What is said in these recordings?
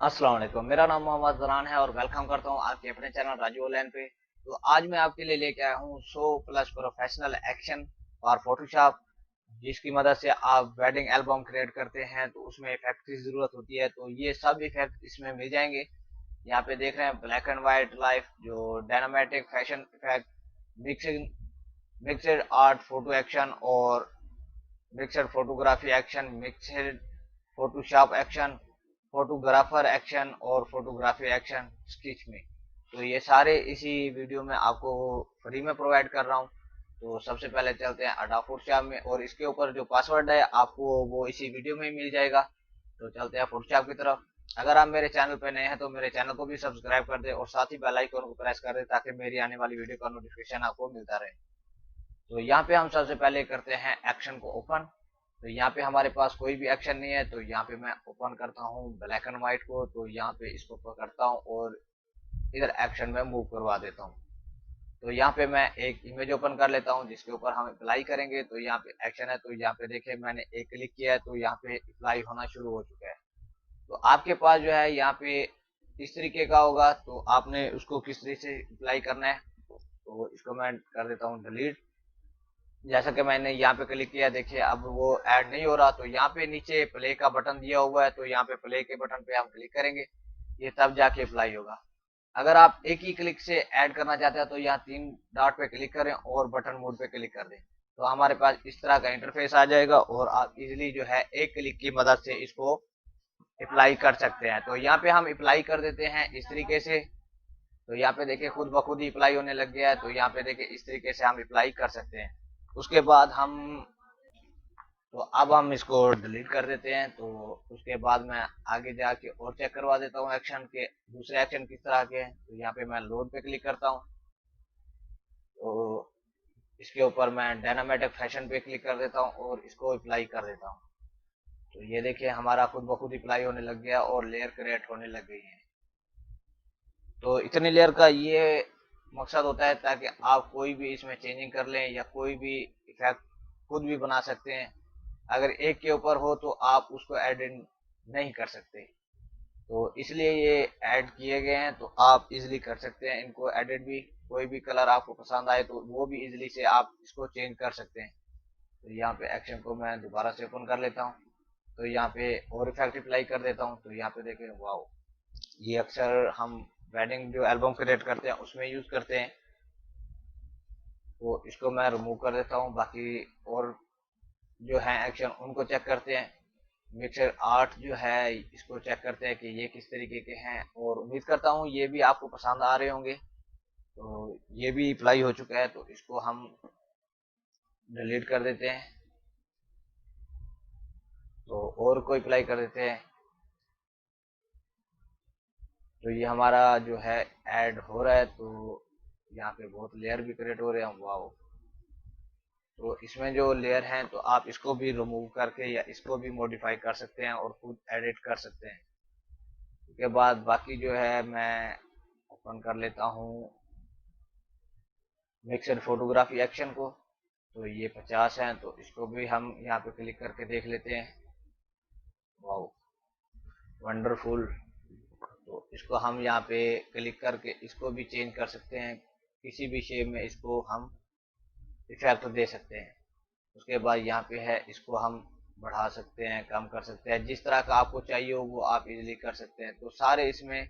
अस्सलाम वालेकुम। मेरा नाम मोहम्मद ज़रान है और वेलकम करता हूँ आपके अपने चैनल राजू ऑनलाइन पे। तो आज मैं आपके लिए लेके आया हूँ 100 प्लस प्रोफेशनल एक्शन और फोटोशॉप, जिसकी मदद से आप वेडिंग एल्बम क्रिएट करते हैं तो उसमें इफेक्ट की ज़रूरत होती है। तो ये सब इफेक्ट इसमें मिल जाएंगे। यहाँ पे देख रहे हैं ब्लैक एंड वाइट लाइफ, जो dynamic fashion effect, mixing, mixed art photo action और mixed photography action, mixed Photoshop action, photographer action और फोटोग्राफी एक्शन स्केच में। तो ये सारे इसी वीडियो में आपको फ्री में प्रोवाइड कर रहा हूँ। तो सबसे पहले चलते हैं अडोब फोटोशॉप में, और इसके ऊपर जो पासवर्ड है आपको वो इसी वीडियो में ही मिल जाएगा। तो चलते हैं फोटोशॉप की तरफ। अगर आप मेरे चैनल पर नए हैं तो मेरे चैनल को भी सब्सक्राइब कर दें और साथ ही बेल आइकन को प्रेस कर दें ताकि मेरी आने वाली वीडियो का नोटिफिकेशन आपको मिलता रहे। तो यहाँ पे हम सबसे पहले करते हैं एक्शन को ओपन। तो यहाँ पे हमारे पास कोई भी एक्शन नहीं है, तो यहाँ पे मैं ओपन करता हूँ ब्लैक एंड व्हाइट को। तो यहाँ पे इसको पकड़ता हूँ और इधर एक्शन में मूव करवा देता हूँ। तो यहाँ पे मैं एक इमेज ओपन कर लेता हूँ जिसके ऊपर हम अप्लाई करेंगे। तो यहाँ पे एक्शन है, तो यहाँ पे देखिए मैंने एक क्लिक किया है तो यहाँ पे अप्लाई होना शुरू हो चुका है। तो आपके पास जो है यहाँ पे इस तरीके का होगा, तो आपने उसको किस तरीके से अप्लाई करना है। तो इसको मैं कर देता हूँ डिलीट। जैसा कि मैंने यहाँ पे क्लिक किया, देखिए अब वो ऐड नहीं हो रहा। तो यहाँ पे नीचे प्ले का बटन दिया हुआ है, तो यहाँ पे प्ले के बटन पे हम क्लिक करेंगे, ये तब जाके अप्लाई होगा। अगर आप एक ही क्लिक से ऐड करना चाहते हैं तो यहाँ तीन डॉट पे क्लिक करें और बटन मोड पे क्लिक कर दें। तो हमारे पास इस तरह का इंटरफेस आ जाएगा और आप इजिली जो है एक क्लिक की मदद से इसको अप्लाई कर सकते हैं। तो यहाँ पे हम अप्लाई कर देते हैं इस तरीके से। तो यहाँ पे देखिए खुद ब खुद ही अप्लाई होने लग गया है। तो यहाँ पे देखिए इस तरीके से हम अप्लाई कर सकते हैं। उसके बाद हम, तो अब हम इसको डिलीट कर देते हैं। तो उसके बाद मैं आगे जाके और चेक करवा देता हूँ एक्शन के दूसरे एक्शन किस तरह के हैं। तो यहाँ पे मैं लोड पे क्लिक करता हूँ, तो इसके ऊपर मैं डायनामेटिक फैशन पे क्लिक कर देता हूँ और इसको अप्लाई कर देता हूँ। तो ये देखिए हमारा खुद ब खुद अप्लाई होने लग गया और लेयर क्रिएट होने लग गई है। तो इतनी लेयर का ये मकसद होता है ताकि आप कोई भी इसमें चेंजिंग कर लें या कोई भी इफेक्ट खुद भी बना सकते हैं। अगर एक के ऊपर हो तो आप उसको एडिट नहीं कर सकते, तो इसलिए ये ऐड किए गए हैं। तो आप इजीली कर सकते हैं इनको एडिट भी। कोई भी कलर आपको पसंद आए तो वो भी इजीली से आप इसको चेंज कर सकते हैं। तो यहाँ पे एक्शन को मैं दोबारा से ओपन कर लेता हूँ। तो यहाँ पे और इफेक्ट अप्लाई कर देता हूँ। तो यहाँ पे देखें, वाओ, ये अक्सर हम वेडिंग जो एल्बम क्रिएट करते हैं उसमें यूज करते हैं। तो इसको मैं रिमूव कर देता हूँ। बाकी और जो है एक्शन उनको चेक करते हैं। मिक्सर आर्ट जो है इसको चेक करते हैं कि ये किस तरीके के हैं, और उम्मीद करता हूँ ये भी आपको पसंद आ रहे होंगे। तो ये भी अप्लाई हो चुका है, तो इसको हम डिलीट कर देते हैं। तो और कोई अप्लाई कर देते हैं। तो ये हमारा जो है ऐड हो रहा है। तो यहाँ पे बहुत लेयर भी क्रिएट हो रहे हैं, वाओ। तो इसमें जो लेयर हैं तो आप इसको भी रिमूव करके या इसको भी मॉडिफाई कर सकते हैं और खुद एडिट कर सकते हैं। उसके बाद बाकी जो है मैं ओपन कर लेता हूँ मिक्सड फोटोग्राफी एक्शन को। तो ये 50 है, तो इसको भी हम यहाँ पे क्लिक करके देख लेते हैं। Wow, wonderful. तो इसको हम यहाँ पे क्लिक करके इसको भी चेंज कर सकते हैं, किसी भी शेप में इसको हम इफेक्ट दे सकते हैं। उसके बाद यहाँ पे है, इसको हम बढ़ा सकते हैं, कम कर सकते हैं, जिस तरह का आपको चाहिए हो वो आप इजीली कर सकते हैं। तो सारे इसमें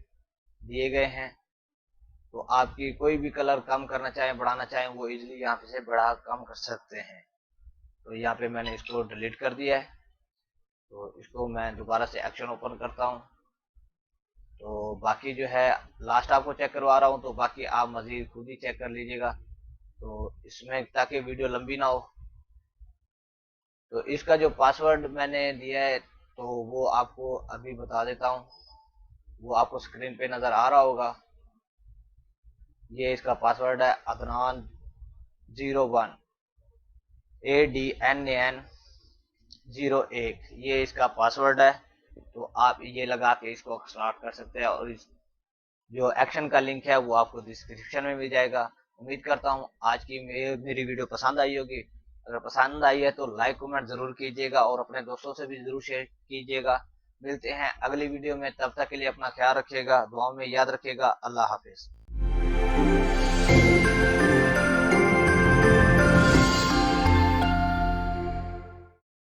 दिए गए हैं। तो आपकी कोई भी कलर कम करना चाहें, बढ़ाना चाहें, वो इजीली यहाँ पे से बढ़ा कम कर सकते हैं। तो यहाँ पे मैंने इसको डिलीट कर दिया है। तो इसको मैं दोबारा से एक्शन ओपन करता हूँ। तो बाकी जो है लास्ट आपको चेक करवा रहा हूँ, तो बाकी आप मजीद खुद ही चेक कर लीजिएगा। तो इसमें ताकि वीडियो लंबी ना हो, तो इसका जो पासवर्ड मैंने दिया है तो वो आपको अभी बता देता हूँ। वो आपको स्क्रीन पे नज़र आ रहा होगा। ये इसका पासवर्ड है अदनान 01 ADNAN 01, ये इसका पासवर्ड है। तो आप ये लगा के इसको स्टार्ट कर सकते हैं, और इस जो एक्शन का लिंक है वो आपको डिस्क्रिप्शन में मिल जाएगा। उम्मीद करता हूँ आज की मेरी वीडियो पसंद आई होगी। अगर पसंद आई है तो लाइक कमेंट जरूर कीजिएगा और अपने दोस्तों से भी जरूर शेयर कीजिएगा। मिलते हैं अगली वीडियो में, तब तक के लिए अपना ख्याल रखिएगा, दुआ में याद रखिएगा। अल्लाह हाफिज।